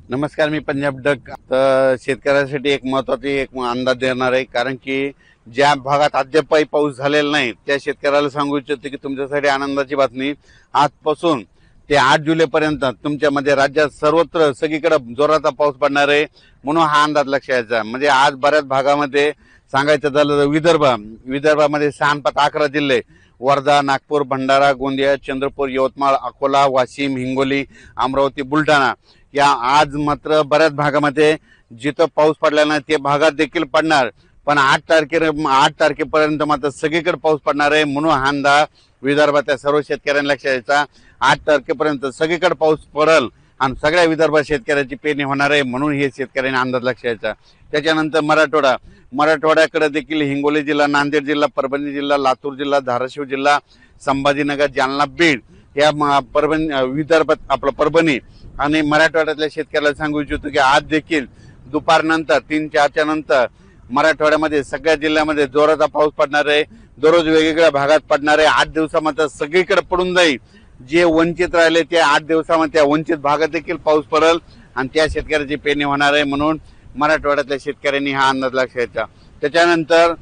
नमस्कार, मी पंजाब डक. तर शेतकऱ्यासाठी एक महत्त्वाची एक अंदाज देणार आहे, कारण की ज्या भागात अद्यापही पाऊस झालेला नाही त्या शेतकऱ्याला सांगू इच्छितो की तुमच्यासाठी आनंदाची बातमी. आजपासून ते 8 जुलैपर्यंत तुमच्यामध्ये राज्यात सर्वत्र सगळीकडे जोराचा पाऊस पडणार आहे, म्हणून हा अंदाज लक्षात घ्यायचा. म्हणजे आज बऱ्याच भागामध्ये सांगायचं झालं तर विदर्भामध्ये 11 जिल्हे, वर्धा, नागपूर, भंडारा, गोंदिया, चंद्रपूर, यवतमाळ, अकोला, वाशिम, हिंगोली, अमरावती, बुलढाणा या आज मात्र बऱ्याच भागामध्ये जिथं पाऊस पडला नाही ते भागात देखील पडणार. पण 8 तारखेपर्यंत मात्र सगळीकडे पाऊस पडणार आहे, म्हणून हा अंदाज विदर्भातल्या सर्व शेतकऱ्यांना लक्षात घ्यायचा. 8 तारखेपर्यंत सगळीकडे पाऊस पडेल आणि सगळ्या विदर्भात शेतकऱ्याची पेरणी होणार आहे, म्हणून हे शेतकऱ्यांनी अंदाज लक्षात घ्यायचा. त्याच्यानंतर मराठवाड्याकडे देखील हिंगोली जिल्हा, नांदेड जिल्हा, परभणी जिल्हा, लातूर जिल्हा, धाराशिव जिल्हा, संभाजीनगर, जालना, बीड या परभणी आणि मराठवाड्यातल्या शेतकऱ्याला सांगू इच्छितो की आज देखील दुपारनंतर 3-4च्या नंतर मराठवाड्यामध्ये सगळ्या जिल्ह्यामध्ये जोराचा पाऊस पडणार आहे. दररोज वेगवेगळ्या भागात पडणार आहे. 8 दिवसामध्ये सगळीकडे पडून जाईल. जे वंचित राहिले ते 8 दिवसामध्ये त्या वंचित भागात देखील पाऊस पडेल आणि त्या शेतकऱ्याची पेरणी होणार आहे, म्हणून मराठवाड्यातल्या शेतकऱ्यांनी हा अंदाज लक्षात घ्यायचा. त्याच्यानंतर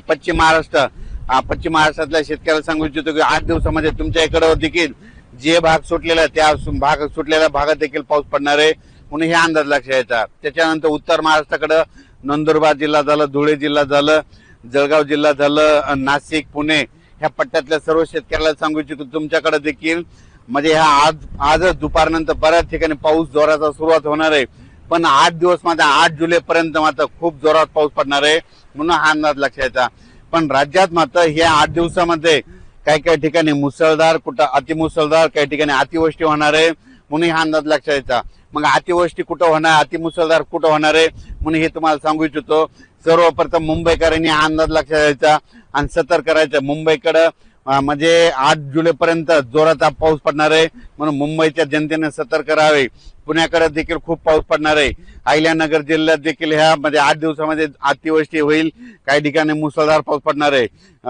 पश्चिम महाराष्ट्रातल्या शेतकऱ्याला सांगू इच्छितो की 8 दिवसामध्ये तुमच्या इकडे देखील जे भाग सुटलेला त्या सुटलेल्या भागात देखील पाऊस पडणार आहे, म्हणून हे अंदाज लक्षात घ्यायचा. त्याच्यानंतर उत्तर महाराष्ट्राकडे नंदुरबार जिल्हा झालं, धुळे जिल्हा झालं, जळगाव जिल्हा झालं, नाशिक, पुणे ह्या पट्ट्यातल्या सर्व शेतकऱ्याला सांगू इच्छितो तुमच्याकडे देखील म्हणजे आजच दुपारनंतर बऱ्याच ठिकाणी पाऊस जोराचा सुरुवात होणार आहे. पण 8 दिवस मात्र 8 जुलैपर्यंत मात्र खूप जोरात पाऊस पडणार आहे, म्हणून हा अंदाज लक्षात घ्यायचा. पण राज्यात मात्र या 8 दिवसामध्ये काही ठिकाणी मुसळधार, कुठं अतिमुसळधार, काही ठिकाणी अतिवृष्टी होणार आहे, म्हणून हा अंदाज लक्षात घ्यायचा. मग अतिवृष्टी कुठं होणार, अतिमुसळधार कुठं होणार आहे म्हणून हे तुम्हाला सांगू इच्छितो. सर्वप्रथम मुंबईकरांनी हा अंदाज लक्षात घ्यायचा आणि सतर्क करायचं. मुंबईकडं म्हणजे 8 जुलैपर्यंत जोराचा पाऊस पडणार आहे, म्हणून मुंबईच्या जनतेने सतर्क राहावे. पुण्याकडे देखील खूप पाऊस पडणार आहे. अहिल्यानगर जिल्ह्यात देखील ह्या म्हणजे 8 दिवसामध्ये अतिवृष्टी होईल, काही ठिकाणी मुसळधार पाऊस पडणार आहे.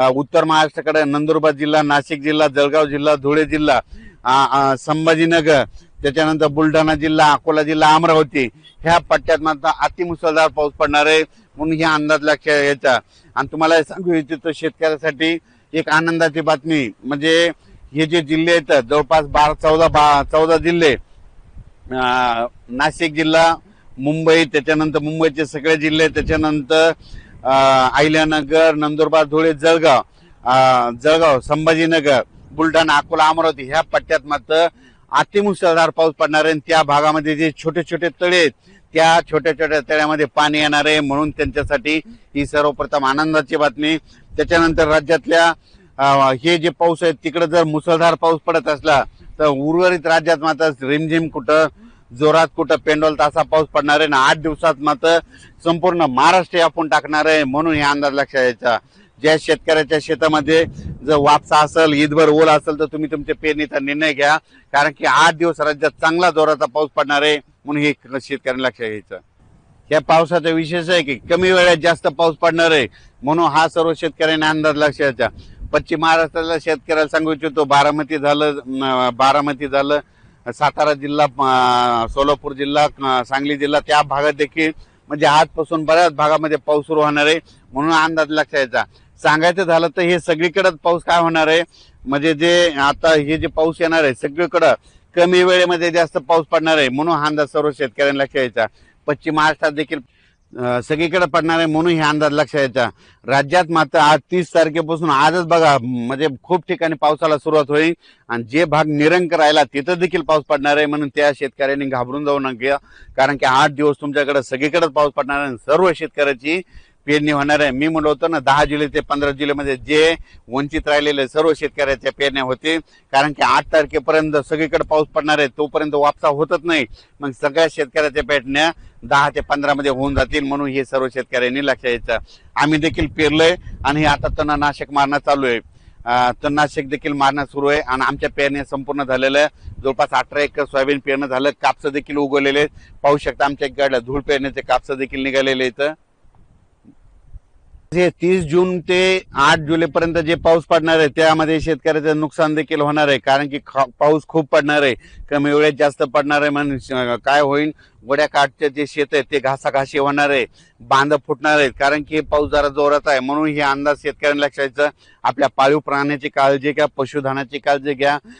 उत्तर महाराष्ट्राकडे नंदुरबार जिल्हा, नाशिक जिल्हा, जळगाव जिल्हा, धुळे जिल्हा, संभाजीनगर, त्याच्यानंतर बुलढाणा जिल्हा, अकोला जिल्हा, अमरावती ह्या पट्ट्यात मात्र अतिमुसळधार पाऊस पडणार आहे, म्हणून हा अंदाज लक्षात घ्यायचा. आणि तुम्हाला सांगू इच्छितो शेतकऱ्यासाठी एक आनंदाची बातमी म्हणजे हे जे जिल्हे आहेत जवळपास 14 जिल्हे, नाशिक जिल्हा, मुंबई, त्याच्यानंतर मुंबईचे सगळे जिल्हे, त्याच्यानंतर अहिल्यानगर, नंदुरबार, धुळे, जळगाव, संभाजीनगर, बुलढाणा, अकोला, अमरावती ह्या पट्ट्यात मात्र अतिमुसळधार पाऊस पडणार आहे. त्या भागामध्ये जे छोटे छोटे तळे आहेत त्या छोट्या छोट्या तळ्यामध्ये पाणी येणार आहे, म्हणून त्यांच्यासाठी ही सर्वप्रथम आनंदाची बातमी. त्याच्यानंतर राज्यातल्या हे जे पाऊस आहे तिकडे जर मुसळधार पाऊस पडत असला तर उर्वरित राज्यात मात्र रिमझिम कुठं जोरात कुठं पेंडोल तासा पाऊस पडणार आहे ना 8 दिवसात मात्र संपूर्ण महाराष्ट्र आपण टाकणार आहे, म्हणून हे अंदाज लक्षात घ्यायचा. ज्या शेतकऱ्याच्या शेतामध्ये जर वापसा असेल, ईदभर ओल असेल तर तुम्ही तुमच्या पेरणीचा निर्णय घ्या, कारण की 8 दिवस राज्यात चांगला जोराचा पाऊस पडणार आहे, म्हणून हे शेतकऱ्यांना लक्षात घ्यायचं. या पावसाचा विशेष आहे की कमी वेळात जास्त पाऊस पडणार आहे, म्हणून हा सर्व शेतकऱ्यांनी अंदाज लक्षात घ्यायचा. पश्चिम महाराष्ट्रातल्या शेतकऱ्याला सांगू इच्छितो बारामती झालं, सातारा जिल्हा, सोलापूर जिल्हा, सांगली जिल्हा त्या भागात देखील म्हणजे आजपासून बऱ्याच भागामध्ये पाऊस सुरू होणार आहे, म्हणून अंदाज लक्षात घ्यायचा. सांगायचं झालं तर हे सगळीकडेच पाऊस काय होणार आहे म्हणजे जे आता हे जे पाऊस येणार आहे सगळीकडं कमी वेळेमध्ये जास्त पाऊस पडणार आहे, म्हणून हा अंदाज सर्व शेतकऱ्यांना लक्षात घ्यायचा. पश्चिम महाराष्ट्रात देखील सगळीकडे पडणार आहे, म्हणून हे अंदाज लक्षात घ्यायचा. राज्यात मात्र आज 30 तारखेपासून आजच बघा म्हणजे खूप ठिकाणी पावसाला सुरुवात होईल आणि जे भाग निरंक राहिला तिथं देखील पाऊस पडणार आहे, म्हणून त्या शेतकऱ्यांनी घाबरून जाऊ नका, कारण की 8 दिवस तुमच्याकडे सगळीकडेच पाऊस पडणार आहे. सर्व शेतकऱ्याची पेरणी होणार आहे. मी म्हणलो होतो ना 10 जुलै ते 15 जुलैमध्ये जे वंचित राहिलेले सर्व शेतकऱ्याच्या पेरण्या होतील, कारण की 8 तारखेपर्यंत सगळीकडे पाऊस पडणार आहे, तोपर्यंत वापसा होतच नाही, मग सगळ्या शेतकऱ्याच्या पेरण्या 10 ते 15 मध्ये होऊन जातील, म्हणून हे सर्व शेतकऱ्यांनी लक्षात घ्यायचं. आम्ही देखील पेरलोय आणि आता तणनाशक मारणं चालू आहे. तणनाशक देखील मारणं सुरू आहे आणि आमच्या पेरण्या संपूर्ण झालेल्या जवळपास 18 एकर सोयाबीन पेरणं झालं. कापसं देखील उगवलेले पाहू शकता, आमच्या गाड्या धूळ पेरण्याचे कापसं देखील निघालेले इथं. हे 30 जून ते 8 जुलैपर्यंत जे पाऊस पडणार आहे त्यामध्ये शेतकऱ्याचं नुकसान देखील होणार आहे, कारण की पाऊस खूप पडणार आहे, कमी वेळेत जास्त पडणार आहे. म्हणून काय होईल, वड्याकाठचे जे शेत आहे ते घासाघाशी होणार आहे, बांध फुटणार आहेत, कारण की पाऊस जरा जोरात आहे. म्हणून हे अंदाज शेतकऱ्यांना लक्षात घ्यायचं. आपल्या पाळीव प्राण्याची काळजी घ्या, पशुधनाची काळजी घ्या.